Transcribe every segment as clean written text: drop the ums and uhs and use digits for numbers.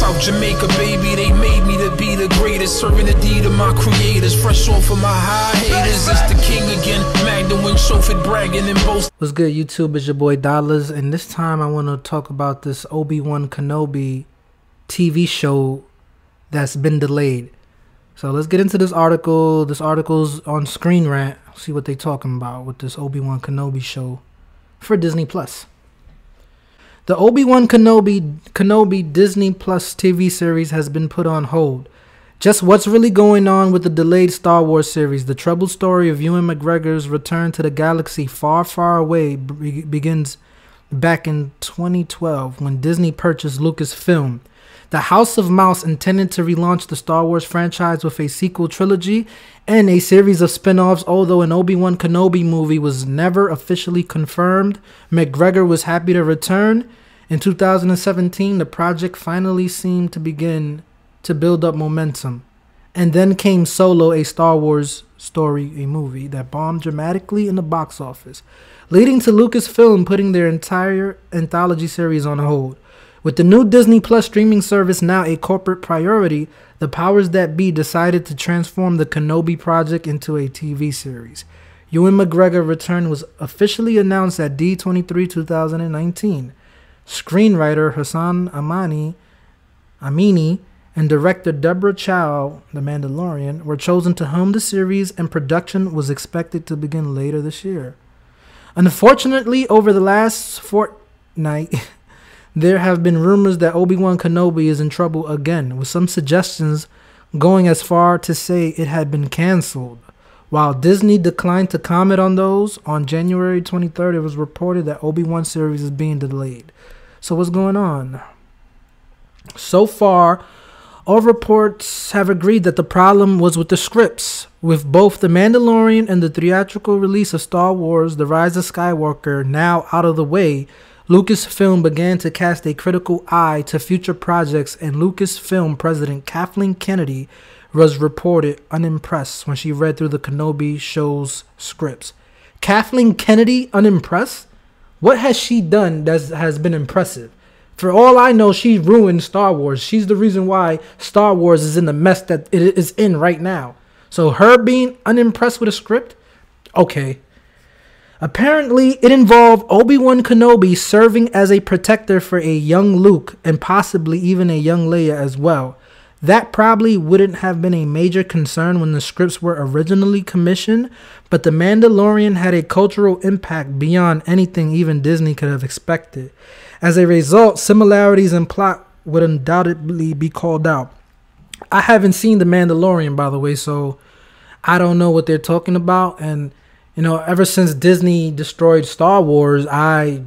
South Jamaica, baby, they made me to be the greatest. Serving the deed of my creators, fresh off of my high haters. It's the king again, Magdalene, chauffeured, bragging and boasting. What's good, YouTube? It's your boy Dollars, and this time I want to talk about this Obi Wan Kenobi TV show that's been delayed. So let's get into this article. This article's on Screen Rant. See what they talking about with this Obi Wan Kenobi show for Disney Plus. The Obi Wan Kenobi Disney Plus TV series has been put on hold. Just what's really going on with the delayed Star Wars series? The troubled story of Ewan McGregor's return to the galaxy far, far away begins back in 2012 when Disney purchased Lucasfilm. The House of Mouse intended to relaunch the Star Wars franchise with a sequel trilogy and a series of spin-offs. Although an Obi-Wan Kenobi movie was never officially confirmed, McGregor was happy to return. In 2017, the project finally seemed to begin to build up momentum. And then came Solo, a Star Wars story, a movie that bombed dramatically in the box office, leading to Lucasfilm putting their entire anthology series on hold. With the new Disney Plus streaming service now a corporate priority, the powers that be decided to transform the Kenobi project into a TV series. Ewan McGregor's return was officially announced at D23 2019. Screenwriter Hassan Amini and director Deborah Chow, The Mandalorian, were chosen to helm the series, and production was expected to begin later this year. Unfortunately, over the last fortnight, there have been rumors that Obi-Wan Kenobi is in trouble again, with some suggestions going as far to say it had been cancelled. While Disney declined to comment on those, on January 23rd it was reported that Obi-Wan series is being delayed. So what's going on? So far, all reports have agreed that the problem was with the scripts. With both The Mandalorian and the theatrical release of Star Wars: The Rise of Skywalker now out of the way, Lucasfilm began to cast a critical eye to future projects, and Lucasfilm president Kathleen Kennedy was reported unimpressed when she read through the Kenobi show's scripts. Kathleen Kennedy unimpressed? What has she done that has been impressive? For all I know, she ruined Star Wars. She's the reason why Star Wars is in the mess that it is in right now. So her being unimpressed with a script? Okay. Apparently, it involved Obi-Wan Kenobi serving as a protector for a young Luke and possibly even a young Leia as well. That probably wouldn't have been a major concern when the scripts were originally commissioned, but The Mandalorian had a cultural impact beyond anything even Disney could have expected. As a result, similarities in plot would undoubtedly be called out. I haven't seen The Mandalorian, by the way, so I don't know what they're talking about. And you know, ever since Disney destroyed Star Wars, I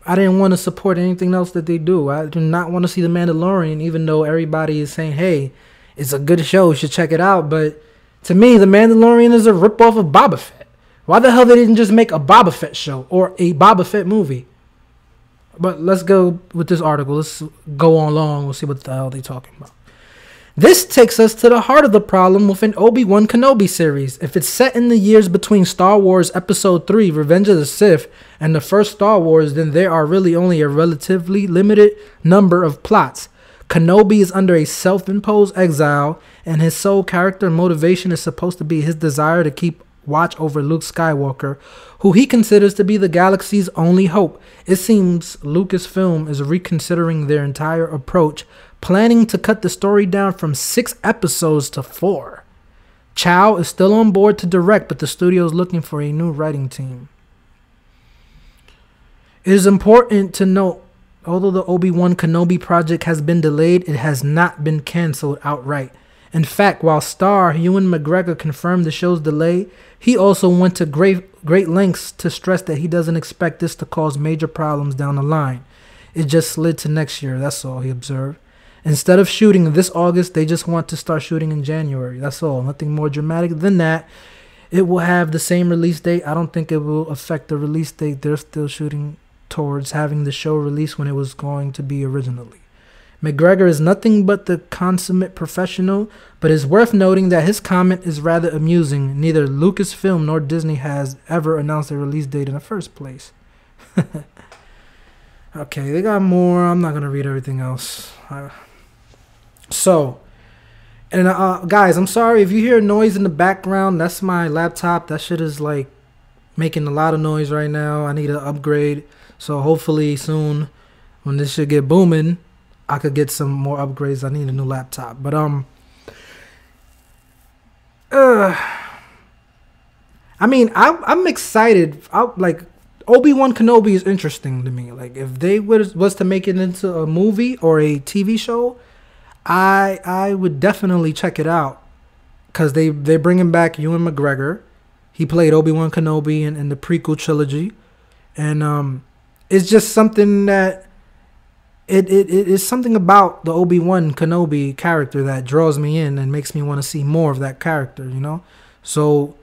didn't want to support anything else that they do. I do not want to see The Mandalorian, even though everybody is saying, hey, it's a good show, you should check it out. But to me, The Mandalorian is a ripoff of Boba Fett. Why the hell they didn't just make a Boba Fett show or a Boba Fett movie? But let's go with this article. Let's go on long. We'll see what the hell they're talking about. This takes us to the heart of the problem with an Obi-Wan Kenobi series. If it's set in the years between Star Wars Episode 3, Revenge of the Sith, and the first Star Wars, then there are really only a relatively limited number of plots. Kenobi is under a self-imposed exile, and his sole character motivation is supposed to be his desire to keep watch over Luke Skywalker, who he considers to be the galaxy's only hope. It seems Lucasfilm is reconsidering their entire approach, planning to cut the story down from 6 episodes to 4. Chow is still on board to direct, but the studio is looking for a new writing team. It is important to note, although the Obi-Wan Kenobi project has been delayed, it has not been cancelled outright. In fact, while star Ewan McGregor confirmed the show's delay, he also went to great lengths to stress that he doesn't expect this to cause major problems down the line. It just slid to next year, that's all, he observed. Instead of shooting this August, they just want to start shooting in January. That's all. Nothing more dramatic than that. It will have the same release date. I don't think it will affect the release date. They're still shooting towards having the show released when it was going to be originally. McGregor is nothing but the consummate professional, but it's worth noting that his comment is rather amusing. Neither Lucasfilm nor Disney has ever announced a release date in the first place. Okay, they got more. I'm not going to read everything else. So, and guys, I'm sorry if you hear noise in the background. That's my laptop. That shit is like making a lot of noise right now. I need an upgrade. So hopefully soon, when this shit get booming, I could get some more upgrades. I need a new laptop. But I mean, I'm excited. Like Obi Wan Kenobi is interesting to me. Like if they was to make it into a movie or a TV show, I would definitely check it out, because they're bringing back Ewan McGregor. He played Obi Wan Kenobi in the prequel trilogy, and it's just something that it is something about the Obi Wan Kenobi character that draws me in and makes me want to see more of that character. You know, so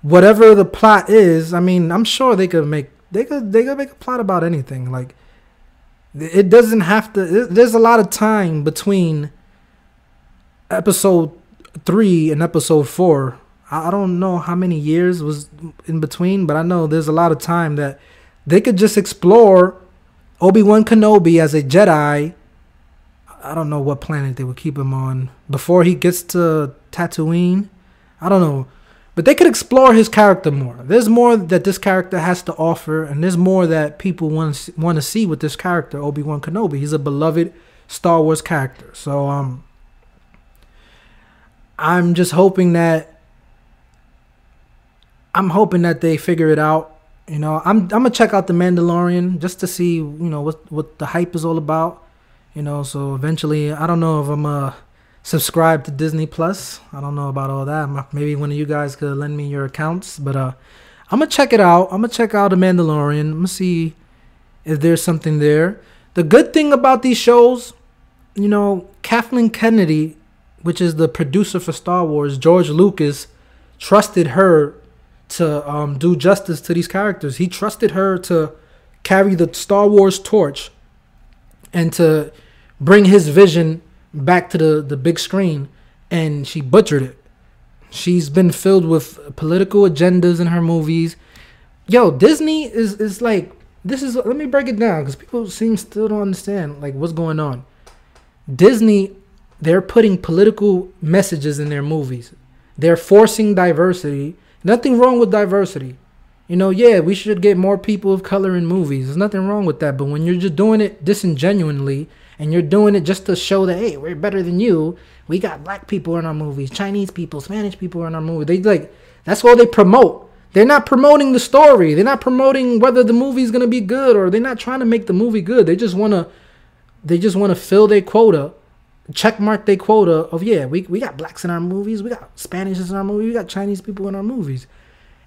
whatever the plot is, I mean, I'm sure they could make a plot about anything. Like it doesn't have to. There's a lot of time between episode 3 and episode 4. I don't know how many years was in between, but I know there's a lot of time that they could just explore Obi-Wan Kenobi as a Jedi. I don't know what planet they would keep him on before he gets to Tatooine. I don't know. But they could explore his character more. There's more that this character has to offer, and there's more that people want to see with this character, Obi-Wan Kenobi. He's a beloved Star Wars character. So I'm just hoping that they figure it out. You know, I'm gonna check out The Mandalorian just to see, you know, what the hype is all about. You know, so eventually, I don't know if I'm subscribe to Disney Plus. I don't know about all that. Maybe one of you guys could lend me your accounts, but I'm gonna check it out. I'm gonna check out The Mandalorian. I'm gonna see if there's something there. The good thing about these shows, you know, Kathleen Kennedy, which is the producer for Star Wars, George Lucas trusted her to do justice to these characters. He trusted her to carry the Star Wars torch and to bring his vision back to the big screen, and she butchered it. She's been filled with political agendas in her movies. Yo, Disney is like, this is, let me break it down, because people still don't understand like what's going on. Disney, they're putting political messages in their movies. They're forcing diversity. Nothing wrong with diversity. You know, yeah, we should get more people of color in movies. There's nothing wrong with that. But when you're just doing it disingenuously, and you're doing it just to show that, hey, we're better than you. We got black people in our movies, Chinese people, Spanish people in our movies. They like, that's all they promote. They're not promoting the story. They're not promoting whether the movie's gonna be good, or they're not trying to make the movie good. They just wanna fill their quota, check mark their quota of, yeah, we got blacks in our movies, we got Spanish in our movies, we got Chinese people in our movies.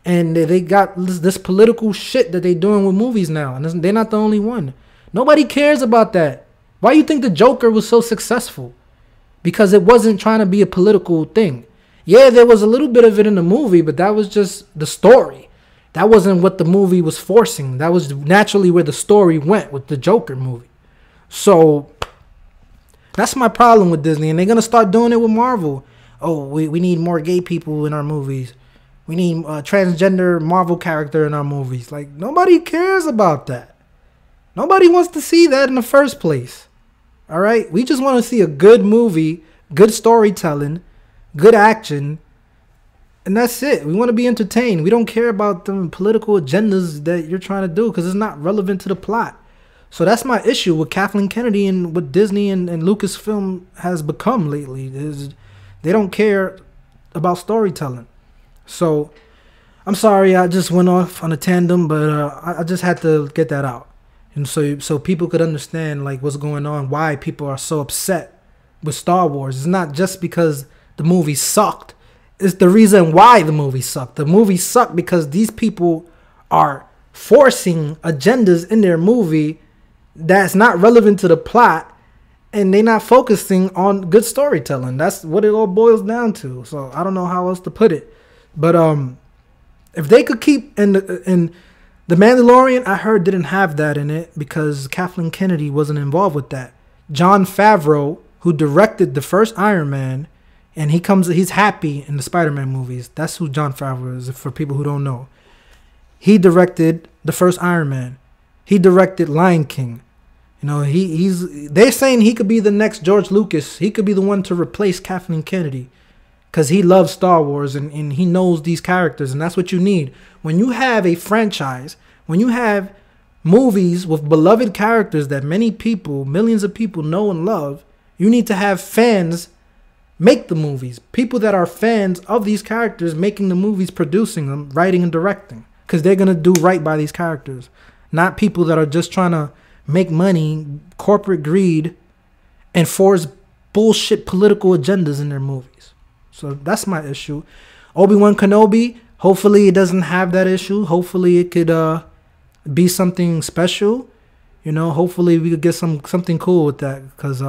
And they got this political shit that they doing with movies now. And they're not the only one. Nobody cares about that. Why do you think the Joker was so successful? Because it wasn't trying to be a political thing. Yeah, there was a little bit of it in the movie, but that was just the story. That wasn't what the movie was forcing. That was naturally where the story went with the Joker movie. So that's my problem with Disney. And they're going to start doing it with Marvel. Oh, we need more gay people in our movies. We need a transgender Marvel character in our movies. Like, nobody cares about that. Nobody wants to see that in the first place. All right? We just want to see a good movie, good storytelling, good action, and that's it. We want to be entertained. We don't care about the political agendas that you're trying to do, because it's not relevant to the plot. So that's my issue with Kathleen Kennedy and what Disney and Lucasfilm has become lately. They don't care about storytelling. So I'm sorry I just went off on a tandem, but I just had to get that out. And so people could understand like what's going on, why people are so upset with Star Wars. It's not just because the movie sucked. It's the reason why the movie sucked. The movie sucked because these people are forcing agendas in their movie that's not relevant to the plot, and they're not focusing on good storytelling. That's what it all boils down to. So I don't know how else to put it. But if they could keep in the Mandalorian, I heard didn't have that in it because Kathleen Kennedy wasn't involved with that. Jon Favreau, who directed the first Iron Man, and he's happy in the Spider-Man movies. That's who Jon Favreau is, for people who don't know. He directed the first Iron Man. He directed Lion King. You know, they're saying he could be the next George Lucas. He could be the one to replace Kathleen Kennedy, because he loves Star Wars and he knows these characters, and that's what you need. When you have a franchise, when you have movies with beloved characters that many people, millions of people know and love, you need to have fans make the movies. People that are fans of these characters making the movies, producing them, writing and directing, because they're going to do right by these characters. Not people that are just trying to make money, corporate greed, and force bullshit political agendas in their movies. So that's my issue. Obi Wan Kenobi, hopefully it doesn't have that issue. Hopefully it could be something special. You know, hopefully we could get something cool with that, because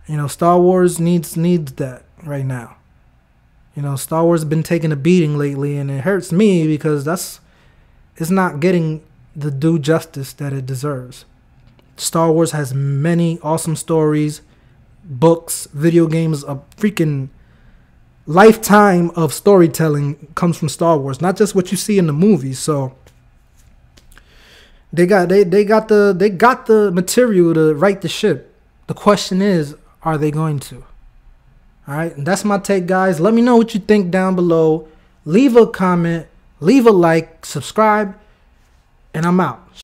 you know, Star Wars needs that right now. You know, Star Wars has been taking a beating lately, and it hurts me because it's not getting the due justice that it deserves. Star Wars has many awesome stories, books, video games. A freaking lifetime of storytelling comes from Star Wars, not just what you see in the movies. So they got the material to right the ship. The question is, are they going to? All right, and that's my take, guys. Let me know what you think down below. Leave a comment, leave a like, subscribe, and I'm out.